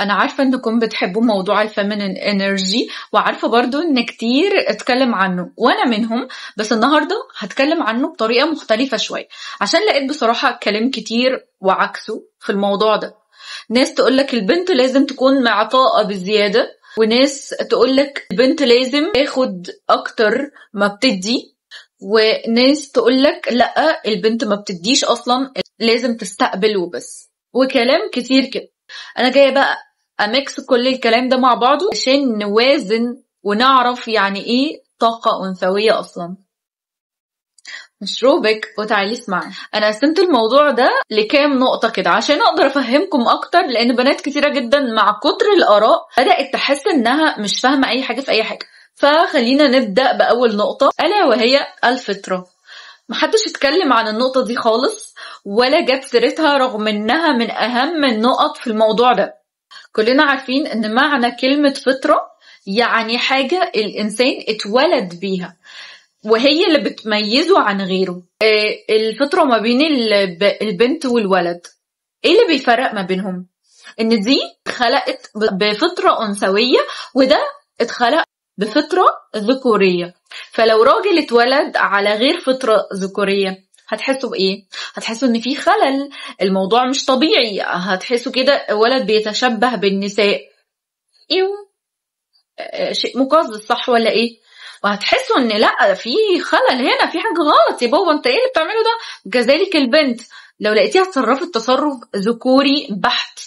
انا عارفة انكم بتحبوا موضوع الفيمينين انرجي، وعارفة برضو ان كتير اتكلم عنه وانا منهم، بس النهاردة هتكلم عنه بطريقة مختلفة شوية، عشان لقيت بصراحة كلام كتير وعكسه في الموضوع ده. ناس تقولك البنت لازم تكون معطاءة بزيادة، وناس تقولك البنت لازم تاخد اكتر ما بتدي، وناس تقولك لا البنت ما بتديش اصلا، لازم تستقبل وبس، وكلام كتير كده. انا جاية بقى اميكس كل الكلام ده مع بعضه عشان نوازن ونعرف يعني ايه طاقة انثوية اصلا. مشروبك وتعالي اسمعي. انا قسمت الموضوع ده لكام نقطة كده عشان اقدر افهمكم اكتر، لان بنات كتيرة جدا مع كتر الاراء بدأت تحس انها مش فاهمة اي حاجة في اي حاجة. فخلينا نبدأ باول نقطة، الا وهي الفطرة. محدش اتكلم عن النقطة دي خالص ولا جاب سيرتها، رغم انها من اهم النقط في الموضوع ده. كلنا عارفين ان معنى كلمة فطرة يعني حاجة الانسان اتولد بيها، وهي اللي بتميزه عن غيره. الفطرة ما بين البنت والولد، ايه اللي بيفرق ما بينهم؟ ان دي اتخلقت بفطرة انثوية، وده اتخلق بفطرة ذكورية. فلو راجل اتولد على غير فطرة ذكورية هتحسوا بايه؟ هتحسوا ان في خلل، الموضوع مش طبيعي، هتحسوا كده ولد بيتشبه بالنساء، شيء مقزز، صح ولا ايه؟ وهتحسوا ان لا في خلل هنا، في حاجة غلط يا بابا، انت ايه اللي بتعمله ده؟ كذلك البنت لو لقيتيها تصرفت تصرف ذكوري بحت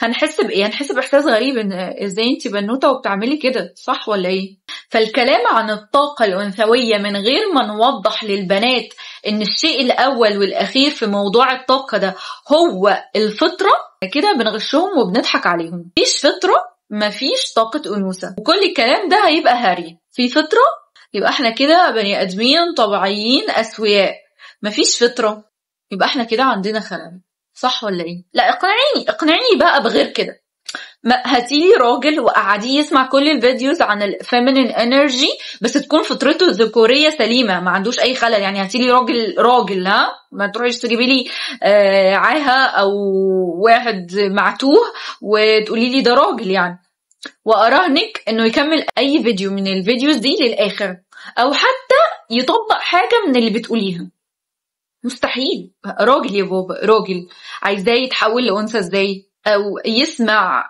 هنحس بايه؟ هنحس باحساس غريب، ان ازاي انت بنوته وبتعملي كده، صح ولا ايه؟ فالكلام عن الطاقة الأنثوية من غير ما نوضح للبنات ان الشيء الاول والاخير في موضوع الطاقة ده هو الفطرة، كده بنغشهم وبنضحك عليهم. مفيش فطرة مفيش طاقة أنوثة، وكل الكلام ده هيبقى هري. في فطرة يبقى احنا كده بني ادمين طبيعيين اسوياء، مفيش فطرة يبقى احنا كده عندنا خلل، صح ولا ايه؟ لا اقنعيني بقى بغير كده. هاتيلي راجل وقعديه يسمع كل الفيديوز عن الفيمينين انرجي، بس تكون فطرته الذكوريه سليمه، ما عندوش اي خلل. يعني هاتيلي راجل ها، ما تروحيش تجيبي لي عاهه او واحد معتوه وتقولي لي ده راجل يعني. واراهنك انه يكمل اي فيديو من الفيديوز دي للاخر، او حتى يطبق حاجه من اللي بتقوليها. مستحيل راجل يا بابا، راجل عايزاه يتحول لأنثى ازاي؟ او يسمع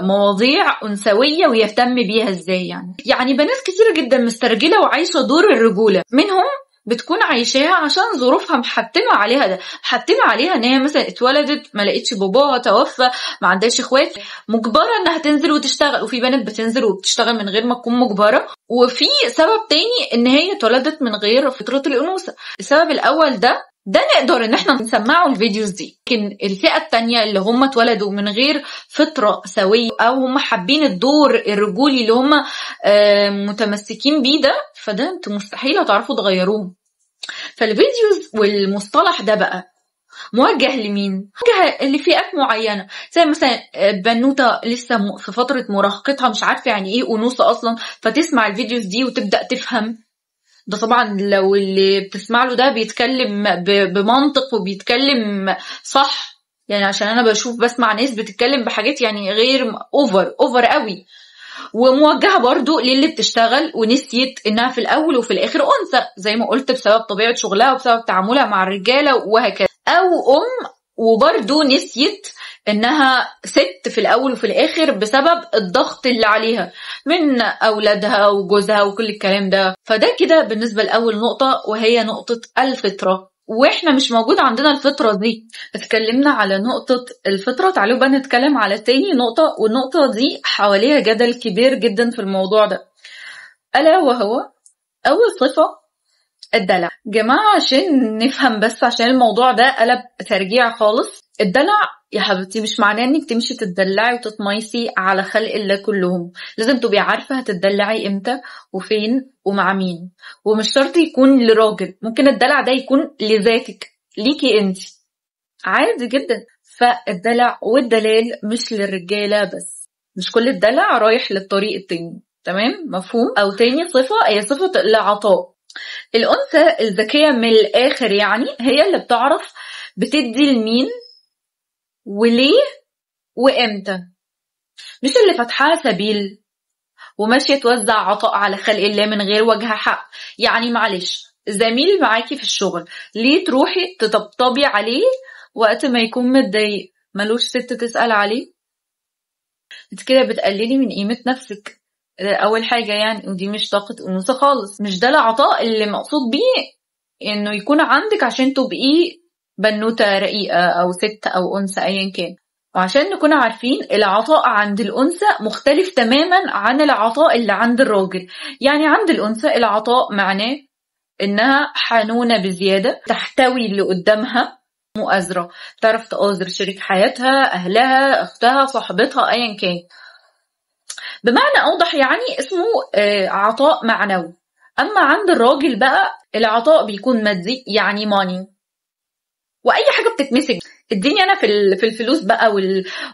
مواضيع أنثوية ويهتم بيها ازاي؟ يعني بنات كتيرة جدا مسترجلة وعايشة دور الرجولة، منهم بتكون عايشاها عشان ظروفها محتمة عليها، ده محتمة عليها ان هي مثلا اتولدت ما لقيتش باباها، توفى، ما عندهاش اخوات، مجبرة انها تنزل وتشتغل. وفي بنات بتنزل وبتشتغل من غير ما تكون مجبرة. وفي سبب تاني ان هي اتولدت من غير فطرة الانوثة. السبب الاول ده نقدر ان احنا نسمعه الفيديوز دي، لكن الفئة التانية اللي هم اتولدوا من غير فطرة سوية، او هم حابين الدور الرجولي اللي هم متمسكين بيه ده، فده انتوا مستحيل هتعرفوا تغيروه. فالفيديوز والمصطلح ده بقى موجه لمين؟ موجه لفئات معينة، زي مثلا بنوتة لسه في فترة مراهقتها مش عارفة يعني ايه أنوثة اصلا، فتسمع الفيديوز دي وتبدأ تفهم. ده طبعا لو اللي بتسمع له ده بيتكلم بمنطق وبيتكلم صح، يعني عشان انا بسمع ناس بتتكلم بحاجات يعني غير اوفر قوي. وموجهة برضو للي بتشتغل ونسيت انها في الاول وفي الاخر انثى، زي ما قلت بسبب طبيعة شغلها وبسبب تعاملها مع الرجالة وهكذا. او وبرضو نسيت انها ست في الاول وفي الاخر بسبب الضغط اللي عليها من اولادها وجوزها وكل الكلام ده. فده كده بالنسبة لاول نقطة، وهي نقطة الفطرة. واحنا مش موجود عندنا الفطرة دي. اتكلمنا على نقطة الفطرة، تعالوا بقى نتكلم على تاني نقطة، والنقطة دي حواليها جدل كبير جدا في الموضوع ده، ألا وهو أول صفة الدلع. جماعة عشان نفهم بس، عشان الموضوع ده قلب ترجيع خالص. الدلع يا حبيبتي مش معناه انك تمشي تتدلعي وتتميسي على خلق الله كلهم. لازم تبقي عارفة هتتدلعي امتى وفين ومع مين، ومش شرط يكون لراجل، ممكن الدلع ده يكون لذاتك، ليكي انت، عادي جدا. فالدلع والدلال مش للرجالة بس، مش كل الدلع رايح للطريق التاني، تمام؟ مفهوم؟ او تاني صفة هي صفة العطاء. الأنثى الذكية من الآخر يعني هي اللي بتعرف بتدي لمين وليه وإمتى. مش اللي فاتحاها سبيل وماشية توزع عطاء على خلق الله من غير وجه حق. يعني معلش، زميل معاكي في الشغل ليه تروحي تطبطبي عليه وقت ما يكون متضايق؟ ملوش ست تسأل عليه؟ انت كده بتقللي من قيمة نفسك اول حاجة يعني، ودي مش طاقة انوثة خالص. مش ده العطاء اللي مقصود بيه انه يكون عندك عشان تبقي بنوتة رقيقة او ست او انثى ايا كان. وعشان نكون عارفين، العطاء عند الانثى مختلف تماما عن العطاء اللي عند الراجل. يعني عند الانثى العطاء معناه انها حنونة بزيادة، تحتوي اللي قدامها، مؤازرة، تعرف تآزر شريك حياتها، اهلها، اختها، صاحبتها، ايا كان. بمعنى اوضح يعني اسمه عطاء معنوي. اما عند الراجل بقى العطاء بيكون مادي، يعني ماني، واي حاجه بتتمسك. اديني انا في الفلوس بقى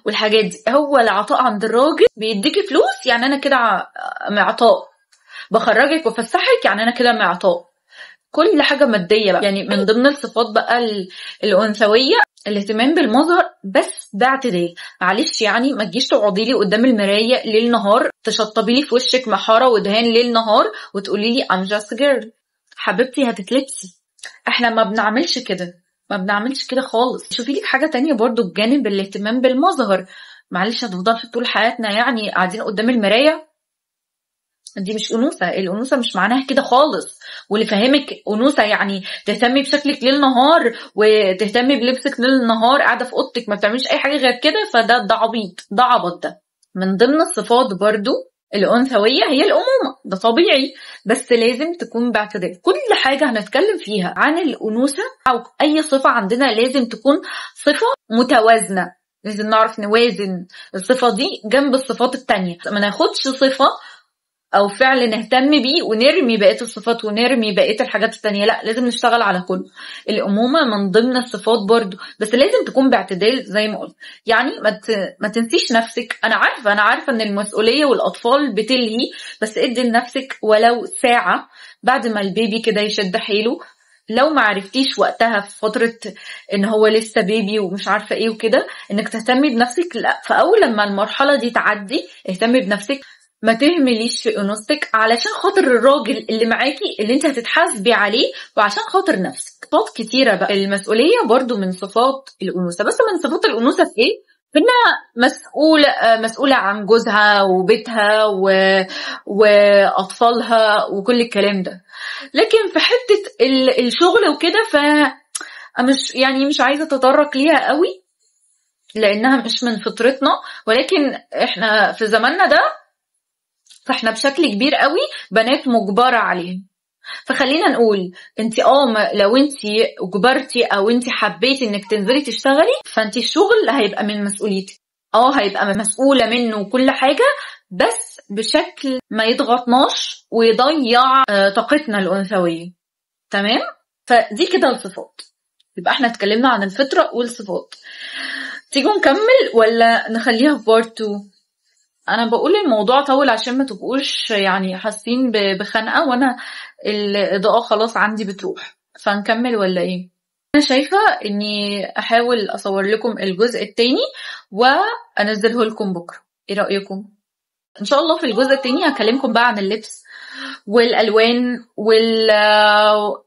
والحاجات دي. هو العطاء عند الراجل بيديكي فلوس، يعني انا كده معطاء. بخرجك وفسحك، يعني انا كده معطاء. كل حاجه ماديه بقى. يعني من ضمن الصفات بقى الانثويه الاهتمام بالمظهر، بس باعتدال. معلش يعني ما تجيش تقعدي لي قدام المرايه ليل نهار تشطبي لي في وشك محاره ودهان ليل نهار وتقولي لي I'm just a girl. حبيبتي هتتلبسي. احنا ما بنعملش كده، ما بنعملش كده خالص. شوفي لك حاجه تانية برضو بجانب الاهتمام بالمظهر. معلش هتفضل في طول حياتنا يعني قاعدين قدام المرايه؟ دي مش انوثه. الانوثه مش معناها كده خالص. واللي فهمك انوثه يعني تهتمي بشكلك ليل نهار وتهتمي بلبسك ليل نهار، قاعده في اوضتك ما بتعمليش اي حاجه غير كده، ده عبيط، ده عبط. ده من ضمن الصفات برضو الانثويه هي الامومه. ده طبيعي، بس لازم تكون باعتدال. كل حاجه هنتكلم فيها عن الانوثه او اي صفه عندنا لازم تكون صفه متوازنه. لازم نعرف نوازن الصفه دي جنب الصفات التانية. ما ناخدش صفه او فعل نهتم بيه ونرمي بقيه الصفات ونرمي بقيه الحاجات التانية. لا، لازم نشتغل على كله. الامومه من ضمن الصفات برضو، بس لازم تكون باعتدال زي ما قلت. يعني ما تنسيش نفسك. انا عارفه ان المسؤوليه والاطفال بتلهي، بس ادي لنفسك ولو ساعه بعد ما البيبي كده يشد حيله. لو ما عرفتيش وقتها في فتره ان هو لسه بيبي ومش عارفه ايه وكده انك تهتمي بنفسك، لا، فاول لما المرحله دي تعدي اهتمي بنفسك. ما تهمليش في انوثتك علشان خاطر الراجل اللي معاكي اللي انت هتتحاسبي عليه، وعشان خاطر نفسك. صفات كتيره بقى. المسؤوليه برضو من صفات الانوثه. بس من صفات الانوثه في ايه؟ في انها مسؤوله عن جوزها وبيتها واطفالها وكل الكلام ده. لكن في حته الشغل وكده مش عايزه اتطرق ليها قوي لانها مش من فطرتنا. ولكن احنا في زماننا ده فاحنا بشكل كبير قوي بنات مجبرة عليه. فخلينا نقول انت لو انت اجبرتي او انت حبيتي انك تنزلي تشتغلي، فانت الشغل هيبقى من مسؤوليتك. هيبقى مسؤولة منه وكل حاجة، بس بشكل ما يضغطناش ويضيع طاقتنا الانثوية. تمام؟ فدي كده الصفات. يبقى احنا اتكلمنا عن الفطرة والصفات. تيجوا نكمل ولا نخليها في بارت 2؟ انا بقول الموضوع طول عشان ما تبقوش يعني حاسين بخنقه وانا الاضاءه خلاص عندي بتروح. فنكمل ولا ايه؟ انا شايفه اني احاول اصور لكم الجزء التاني وانزله لكم بكره. ايه رايكم؟ ان شاء الله في الجزء التاني هكلمكم بقى عن اللبس والالوان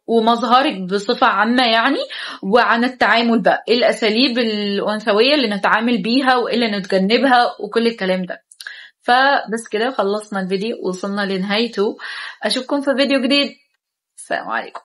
ومظهرك بصفه عامه يعني، وعن التعامل بقى، ايه الاساليب الانثويه اللي نتعامل بيها وايه اللي نتجنبها وكل الكلام ده. فبس كده خلصنا الفيديو وصلنا لنهايته. اشوفكم في فيديو جديد. السلام عليكم.